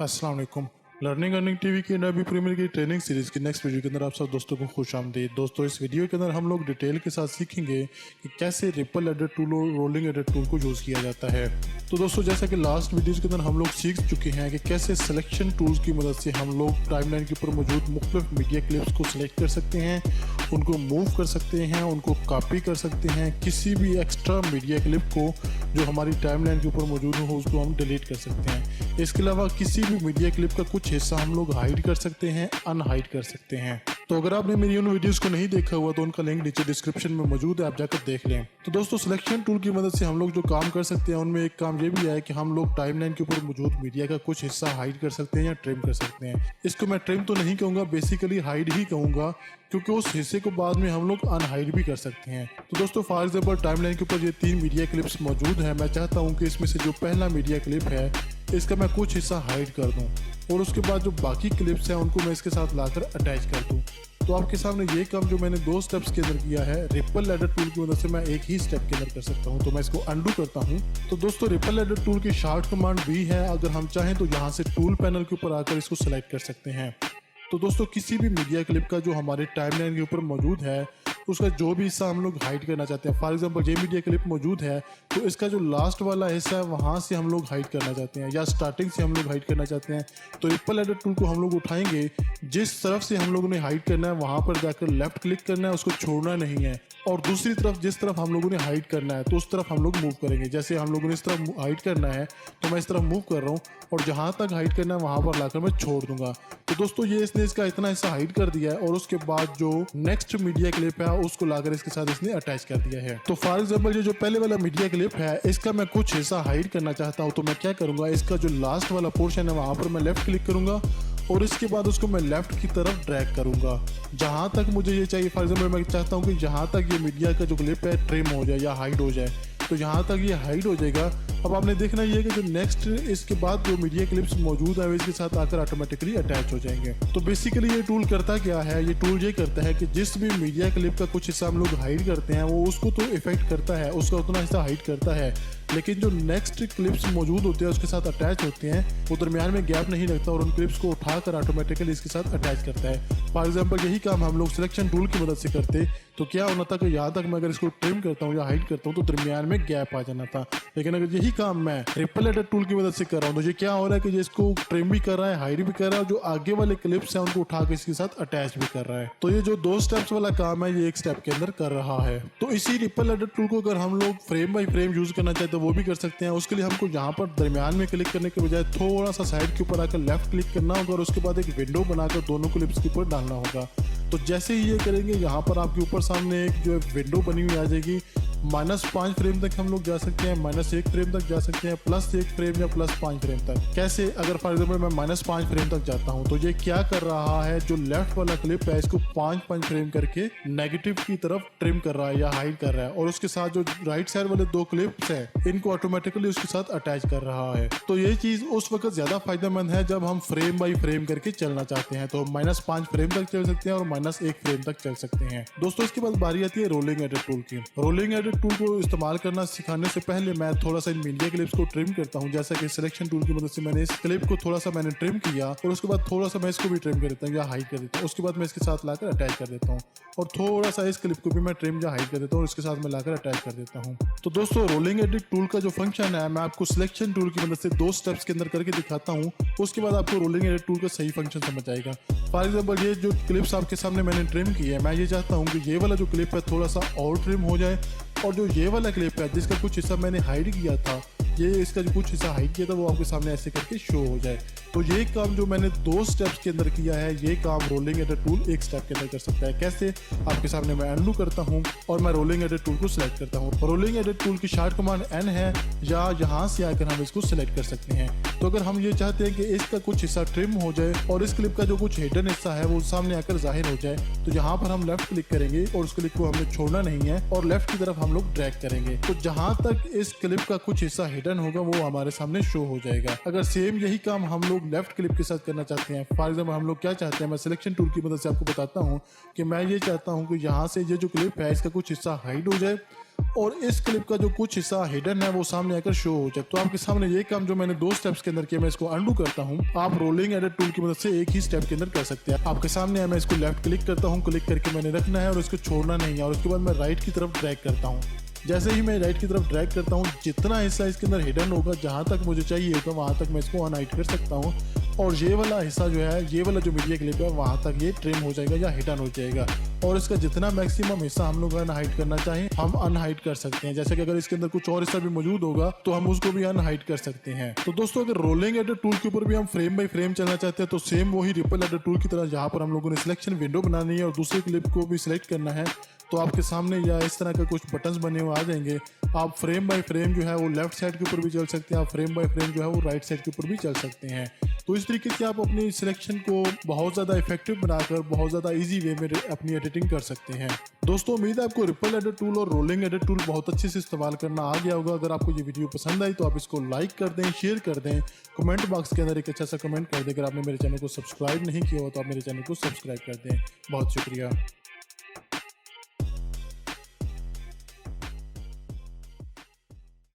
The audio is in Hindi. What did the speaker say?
अस्सलाम वालेकुम। लर्निंग अर्निंग टीवी की अरबी प्रीमियर की ट्रेनिंग सीरीज की नेक्स्ट वीडियो के अंदर आप सब दोस्तों को खुश आमदीद। दोस्तों, इस वीडियो के अंदर हम लोग डिटेल के साथ सीखेंगे कि कैसे रिपल एडिट टूल और रोलिंग एडिट टूल को यूज़ किया जाता है। तो दोस्तों, जैसा कि लास्ट वीडियोस के अंदर हम लोग सीख चुके हैं कि कैसे सिलेक्शन टूल्स की मदद से हम लोग टाइमलाइन के ऊपर मौजूद मुख्तलिफ मीडिया क्लिप्स को सिलेक्ट कर सकते हैं, उनको मूव कर सकते हैं, उनको कॉपी कर सकते हैं। किसी भी एक्स्ट्रा मीडिया क्लिप को जो हमारी टाइमलाइन के ऊपर मौजूद हो उसको हम डिलीट कर सकते हैं। इसके अलावा किसी भी मीडिया क्लिप का कुछ हिस्सा हम लोग हाइड कर सकते हैं, अनहाइड कर सकते हैं। तो अगर आपने मेरी उन वीडियोस को नहीं देखा हुआ तो उनका लिंक नीचे डिस्क्रिप्शन में मौजूद है, आप जाकर देख लें। तो दोस्तों, सिलेक्शन टूल की मदद से हम लोग जो काम कर सकते हैं उनमें एक काम ये भी है कि हम लोग टाइमलाइन के ऊपर मौजूद मीडिया का कुछ हिस्सा हाइड कर सकते हैं या ट्रिम कर सकते हैं। इसको मैं ट्रिम तो नहीं कहूँगा, बेसिकली हाइड ही कहूँगा, क्योंकि उस हिस्से को बाद में हम लोग अनहाइड भी कर सकते हैं। तो दोस्तों, फॉर एग्जाम्पल टाइमलाइन के ऊपर ये 3 मीडिया क्लिप्स मौजूद है। मैं चाहता हूँ कि इसमें से जो पहला मीडिया क्लिप है इसका मैं कुछ हिस्सा हाइड कर दूं और उसके बाद जो बाकी क्लिप्स हैं उनको मैं इसके साथ लाकर अटैच कर दूं। तो आपके सामने ये काम जो मैंने 2 स्टेप्स के अंदर किया है, रिपल एडिट टूल की मदद से मैं एक ही स्टेप के अंदर कर सकता हूं। तो मैं इसको अंडू करता हूं। तो दोस्तों, रिपल एडिट टूल की शॉर्ट कमांड भी है। अगर हम चाहें तो यहाँ से टूल पैनल के ऊपर आकर इसको सेलेक्ट कर सकते हैं। तो दोस्तों, किसी भी मीडिया क्लिप का जो हमारे टाइमलाइन के ऊपर मौजूद है उसका जो भी हिस्सा हम लोग हाइड करना चाहते हैं, फॉर एग्जांपल ये मीडिया क्लिप मौजूद है तो इसका जो लास्ट वाला हिस्सा है वहाँ से हम लोग हाइड करना चाहते हैं या स्टार्टिंग से हम लोग हाइड करना चाहते हैं, तो रिपल एडिट टूल को हम लोग उठाएंगे। जिस तरफ से हम लोगों ने हाइड करना है वहाँ पर जाकर लेफ्ट क्लिक करना है, उसको छोड़ना नहीं है, और दूसरी तरफ जिस तरफ हम लोगों ने हाइड करना है तो उस तरफ हम लोग मूव करेंगे। जैसे हम लोगों ने इस तरफ हाइड करना है तो मैं इस तरफ मूव कर रहा हूँ और जहाँ तक हाइड करना है वहाँ पर लाकर मैं छोड़ दूंगा। तो दोस्तों, ये इसने इसका इतना हिस्सा हाइड कर दिया है और उसके बाद जो नेक्स्ट मीडिया क्लिप है उसको लाकर इसके साथ इसने अटैच कर दिया है। तो फॉर एग्जाम्पल ये जो पहले वाला मीडिया क्लिप है इसका मैं कुछ हिस्सा हाइड करना चाहता हूँ, तो मैं क्या करूँगा, इसका जो लास्ट वाला पोर्शन है वहाँ पर मैं लेफ्ट क्लिक करूँगा और इसके बाद उसको मैं लेफ्ट की तरफ ड्रैग करूंगा जहां तक मुझे ये चाहिए। फॉर एग्जाम्पल मैं चाहता हूं कि जहां तक ये मीडिया का जो क्लिप है ट्रिम हो जाए या हाइड हो जाए, तो यहाँ तक ये हाइड हो जाएगा। अब आपने देखना ये है कि जो नेक्स्ट इसके बाद जो मीडिया क्लिप्स मौजूद है वो इसके साथ आकर ऑटोमेटिकली अटैच हो जाएंगे। तो बेसिकली ये टूल करता क्या है, ये टूल ये करता है कि जिस भी मीडिया क्लिप का कुछ हिस्सा हम लोग हाइड करते हैं वो उसको तो इफेक्ट करता है, उसका उतना हिस्सा हाइड करता है, लेकिन जो नेक्स्ट क्लिप्स मौजूद होते हैं उसके साथ अटैच होते हैं वो दरमियान में गैप नहीं रखता और उन क्लिप्स को उठाकर ऑटोमेटिकली इसके साथ अटैच करता है। फॉर एग्जाम्पल यही काम हम लोग सिलेक्शन टूल की मदद से करते तो क्या होना था कि यहाँ तक मैं अगर इसको ट्रिम करता हूँ या हाइड करता हूँ तो दरमियान में गैप आ जाना था, लेकिन अगर यही काम मैं रिपल एडिट टूल की मदद से कर रहा हूँ तो ये क्या हो रहा है कि ये इसको ट्रिम भी कर रहा है, हाइड भी कर रहा है, और जो आगे वाले क्लिप्स हैं उनको उठा के इसके साथ अटैच भी कर रहा है। तो ये जो 2 स्टेप्स वाला काम है ये एक स्टेप के अंदर कर रहा है। तो इसी रिपल एडिट टूल को अगर हम लोग फ्रेम बाई फ्रेम यूज करना चाहते हैं वो भी कर सकते हैं। उसके लिए हमको यहाँ पर दरमियान में क्लिक करने के बजाय थोड़ा सा साइड के ऊपर आकर लेफ्ट क्लिक करना होगा और उसके बाद एक विंडो बनाकर दोनों क्लिप्स के ऊपर डालना होगा। तो जैसे ही ये करेंगे यहाँ पर आपके ऊपर सामने एक जो विंडो बनी हुई आ जाएगी। -5 फ्रेम तक हम लोग जा सकते हैं, -1 फ्रेम तक जा सकते हैं, +1 फ्रेम या +5 फ्रेम तक। कैसे, अगर फॉर एग्जाम्पल मैं -5 फ्रेम तक जाता हूं तो ये क्या कर रहा है, जो लेफ्ट वाला क्लिप है इसको 5 फ्रेम करके नेगेटिव की तरफ ट्रिम कर रहा है या हाइड कर रहा है, और उसके साथ जो राइट साइड वाले 2 क्लिप्स हैं इनको ऑटोमेटिकली उसके साथ अटैच कर रहा है। तो ये चीज उस वक्त ज्यादा फायदेमंद है जब हम फ्रेम बाई फ्रेम करके चलना चाहते हैं, तो -5 फ्रेम तक चल सकते हैं और -1 फ्रेम तक चल सकते हैं। दोस्तों, इसके बाद बारी आती है रोलिंग एडिट टूल की। रोलिंग एडिट टूल को इस्तेमाल करना सिखाने से पहले मैं थोड़ा सा इन मीडिया क्लिप्स को ट्रिम करता हूं। जैसा कि सिलेक्शन टूल की मदद से मैंने इस क्लिप को थोड़ा सा मैंने ट्रिम किया और उसके बाद थोड़ा सा मैं इसको भी ट्रिम कर देता हूं या हाइड कर देता हूं। उसके बाद मैं इसके साथ लाकर अटैच कर देता हूं और थोड़ा सा इस क्लिप को भी मैं ट्रिम या हाइड कर देता हूं और इसके साथ मैं लाकर अटैच कर देता हूं। तो दोस्तों, रोलिंग एडिट टूल का जो फंक्शन है मैं आपको सिलेक्शन टूल की मदद से 2 स्टेप्स के अंदर करके दिखाता हूं, उसके बाद आपको रोलिंग एडिट टूल का सही फंक्शन समझ आएगा। फॉर एग्जाम्पल ये जो क्लिप्स आपके सामने मैंने ट्रिम की है, मैं ये चाहता हूँ कि ये वाला जो क्लिप है थोड़ा सा और ट्रिम हो जाए, और जो ये वाला क्लिप है जिसका कुछ हिस्सा मैंने हाइड किया था, ये इसका जो कुछ हिस्सा हाइड किया था वो आपके सामने ऐसे करके शो हो जाए। तो ये काम जो मैंने 2 स्टेप्स के अंदर किया है ये काम रोलिंग एडिट टूल 1 स्टेप के अंदर कर सकता है। कैसे, आपके सामने मैं अनडू करता हूं और मैं रोलिंग एडिट टूल को सिलेक्ट करता हूं। रोलिंग एडिट टूल की शॉर्ट कमांड N है, या यहाँ से आकर हम इसको सिलेक्ट कर सकते हैं। तो अगर हम ये चाहते हैं कि इसका कुछ हिस्सा ट्रिम हो जाए और इस क्लिप का जो कुछ हिडन हिस्सा है वो सामने आकर जाहिर हो जाए, तो यहाँ पर हम लेफ्ट क्लिक करेंगे और उस क्लिप को हमें छोड़ना नहीं है और लेफ्ट की तरफ हम लोग ड्रैग करेंगे। तो जहां तक इस क्लिप का कुछ हिस्सा हिडन होगा वो हमारे सामने शो हो जाएगा। अगर सेम यही काम हम लोग लेफ्ट क्लिप के साथ करना चाहते हैं, फॉर एग्जाम्पल हम लोग क्या चाहते हैं, मैं सिलेक्शन टूल की मदद से आपको बताता हूँ कि मैं ये चाहता हूँ कि यहाँ से ये जो क्लिप है इसका कुछ हिस्सा हाइड हो जाए और इस क्लिप का जो कुछ हिस्सा हिडन है वो सामने आकर शो हो जाए। तो आपके सामने ये काम जो मैंने 2 स्टेप्स के अंदर किया, मैं इसको अंडू करता हूँ। आप रोलिंग एडिट टूल की मदद से एक ही स्टेप के अंदर कर सकते हैं। आपके सामने है, मैं इसको लेफ्ट क्लिक करता हूँ, क्लिक करके मैंने रखना है और इसको छोड़ना नहीं है। और उसके बाद मैं राइट की तरफ ड्रैग करता हूँ। जैसे ही मैं राइट की तरफ ड्रैग करता हूँ, जितना हिस्सा इसके अंदर हिडन होगा, जहाँ तक मुझे चाहिए होगा वहाँ तक मैं इसको अनहाइड कर सकता हूँ। और ये वाला हिस्सा जो है, ये वाला जो मीडिया क्लिप है, वहाँ तक ये ट्रिम हो जाएगा या हिडन हो जाएगा। और इसका जितना मैक्सिमम हिस्सा हम लोग अनहाइड करना चाहें हम अनहाइड कर सकते हैं। जैसे कि अगर इसके अंदर कुछ और हिस्सा भी मौजूद होगा तो हम उसको भी अनहाइड कर सकते हैं। तो दोस्तों, अगर रोलिंग एडिट टूल के ऊपर भी हम फ्रेम बाय फ्रेम चलना चाहते हैं तो सेम वही रिपल एडिट टूल की तरह जहाँ पर हम लोगों ने सिलेक्शन विंडो बनानी है और दूसरे क्लिप को भी सिलेक्ट करना है, तो आपके सामने या इस तरह का कुछ बटन्स बने हुए आ जाएंगे। आप फ्रेम बाय फ्रेम जो है वो लेफ्ट साइड के ऊपर भी चल सकते हैं, आप फ्रेम बाय फ्रेम जो है वो राइट साइड के ऊपर भी चल सकते हैं। तो इस तरीके से आप अपनी सिलेक्शन को बहुत ज़्यादा इफेक्टिव बनाकर बहुत ज़्यादा इजी वे में अपनी एडिटिंग कर सकते हैं। दोस्तों, उम्मीद है आपको रिपल एडिट टूल और रोलिंग एडिट टूल बहुत अच्छे से इस्तेमाल करना आ गया होगा। अगर आपको ये वीडियो पसंद आई तो आप इसको लाइक कर दें, शेयर कर दें, कमेंट बॉक्स के अंदर एक अच्छा सा कमेंट कर दें। अगर आपने मेरे चैनल को सब्सक्राइब नहीं किया हो तो आप मेरे चैनल को सब्सक्राइब कर दें। बहुत शुक्रिया।